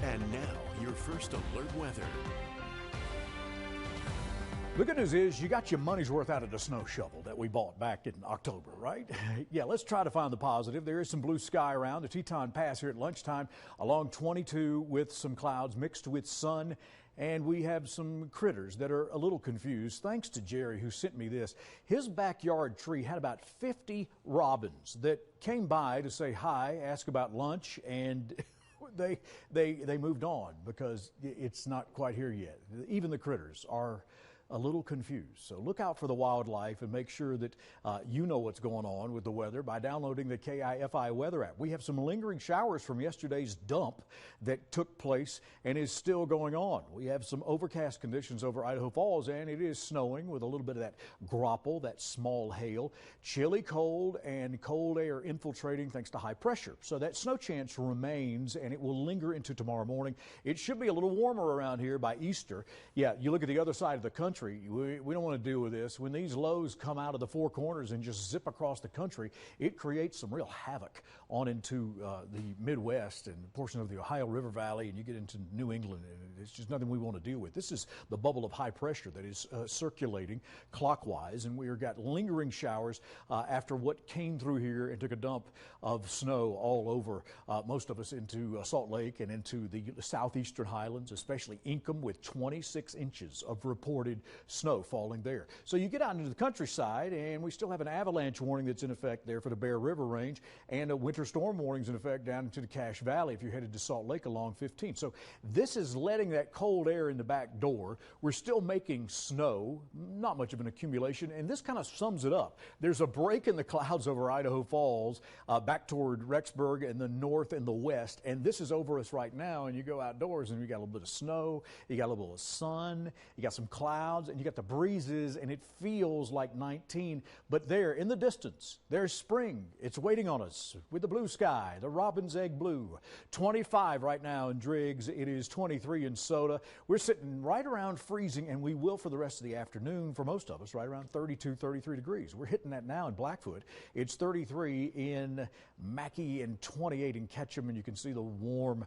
And now, your first alert weather. The good news is you got your money's worth out of the snow shovel that we bought back in October, right? Yeah, let's try to find the positive. There is some blue sky around the Teton Pass here at lunchtime along 22 with some clouds mixed with sun. And we have some critters that are a little confused. Thanks to Jerry, who sent me this. His backyard tree had about 50 robins that came by to say hi, ask about lunch, and they moved on because it's not quite here yet. Even the critters are a little confused. So look out for the wildlife and make sure that you know what's going on with the weather by downloading the KIFI weather app. We have some lingering showers from yesterday's dump that took place and is still going on. We have some overcast conditions over Idaho Falls, and it is snowing with a little bit of that graupel, that small hail. Chilly cold and cold air infiltrating thanks to high pressure. So that snow chance remains, and it will linger into tomorrow morning. It should be a little warmer around here by Easter. Yeah, you look at the other side of the country. We don't want to deal with this. When these lows come out of the four corners and just zip across the country, it creates some real havoc on into the Midwest and portion of the Ohio River Valley, and you get into New England, and it's just nothing we want to deal with. This is the bubble of high pressure that is circulating clockwise, and we got lingering showers after what came through here and took a dump of snow all over most of us into Salt Lake and into the southeastern highlands, especially Inkom, with 26 inches of reported snow falling there. So you get out into the countryside, and we still have an avalanche warning that's in effect there for the Bear River Range, and a winter storm warning's in effect down into the Cache Valley if you're headed to Salt Lake along 15. So this is letting that cold air in the back door. We're still making snow, not much of an accumulation, and this kind of sums it up. There's a break in the clouds over Idaho Falls back toward Rexburg and the north and the west, and this is over us right now, and you go outdoors and you got a little bit of snow, you got a little bit of sun, you got some clouds, and you got the breezes, and it feels like 19. But there in the distance, there's spring. It's waiting on us with the blue sky, the robin's egg blue. 25 right now in Driggs. It is 23 in Soda. We're sitting right around freezing, and we will for the rest of the afternoon for most of us, right around 32, 33 degrees. We're hitting that now in Blackfoot. It's 33 in Mackey and 28 in Ketchum, and you can see the warm,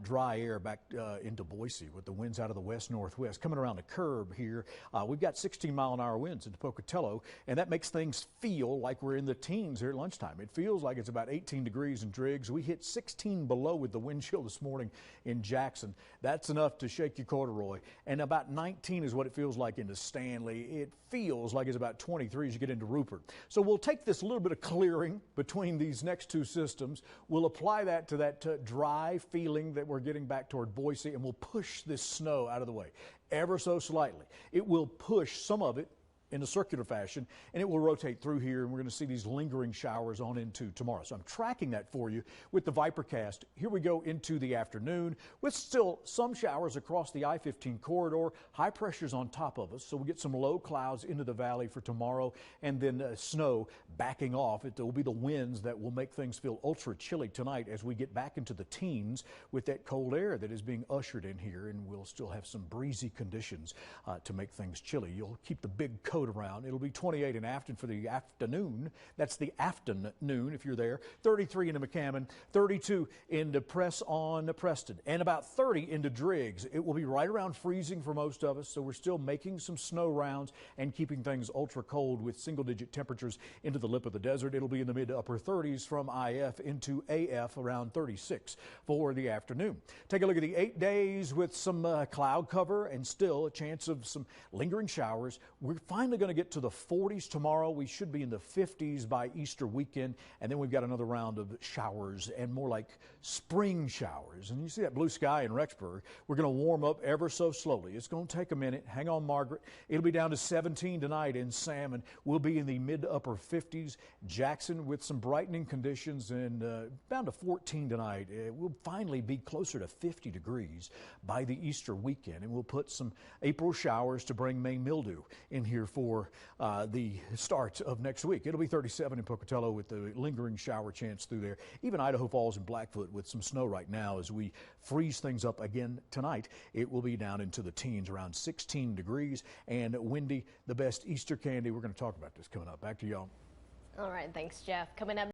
dry air back into Boise with the winds out of the west-northwest coming around the curb here. We've got 16-mile-an-hour winds into Pocatello, and that makes things feel like we're in the teens here at lunchtime. It feels like it's about 18 degrees in Driggs. We hit 16 below with the wind chill this morning in Jackson. That's enough to shake your corduroy. And about 19 is what it feels like into Stanley. It feels like it's about 23 as you get into Rupert. So we'll take this little bit of clearing between these next two systems. We'll apply that to that dry feeling that we're getting back toward Boise, and we'll push this snow out of the way ever so slightly. It will push some of it in a circular fashion, and it will rotate through here, and we're going to see these lingering showers on into tomorrow. So I'm tracking that for you with the Vipercast. Here we go into the afternoon with still some showers across the I-15 corridor, high pressures on top of us, so we get some low clouds into the valley for tomorrow, and then snow backing off. It will be the winds that will make things feel ultra chilly tonight as we get back into the teens with that cold air that is being ushered in here, and we'll still have some breezy conditions to make things chilly. You'll keep the big coat around. It'll be 28 in Afton for the afternoon. That's the afternoon if you're there. 33 into McCammon, 32 into Press on Preston, and about 30 into Driggs. It will be right around freezing for most of us, so we're still making some snow rounds and keeping things ultra cold with single-digit temperatures into the lip of the desert. It'll be in the mid to upper 30s from IF into AF, around 36 for the afternoon. Take a look at the 8 days with some cloud cover and still a chance of some lingering showers. We're finally going to get to the 40s tomorrow. We should be in the 50s by Easter weekend, and then we've got another round of showers and more like spring showers. And you see that blue sky in Rexburg. We're going to warm up ever so slowly. It's going to take a minute. Hang on, Margaret. It'll be down to 17 tonight in Salmon. We'll be in the mid to upper 50s. Jackson with some brightening conditions and down to 14 tonight. We'll finally be closer to 50 degrees by the Easter weekend, and we'll put some April showers to bring May mildew in here for the start of next week. It'll be 37 in Pocatello with the lingering shower chance through there. Even Idaho Falls and Blackfoot with some snow right now as we freeze things up again tonight. It will be down into the teens, around 16 degrees, and windy. The best Easter candy. We're going to talk about this coming up. Back to y'all. All right. Thanks, Jeff. Coming up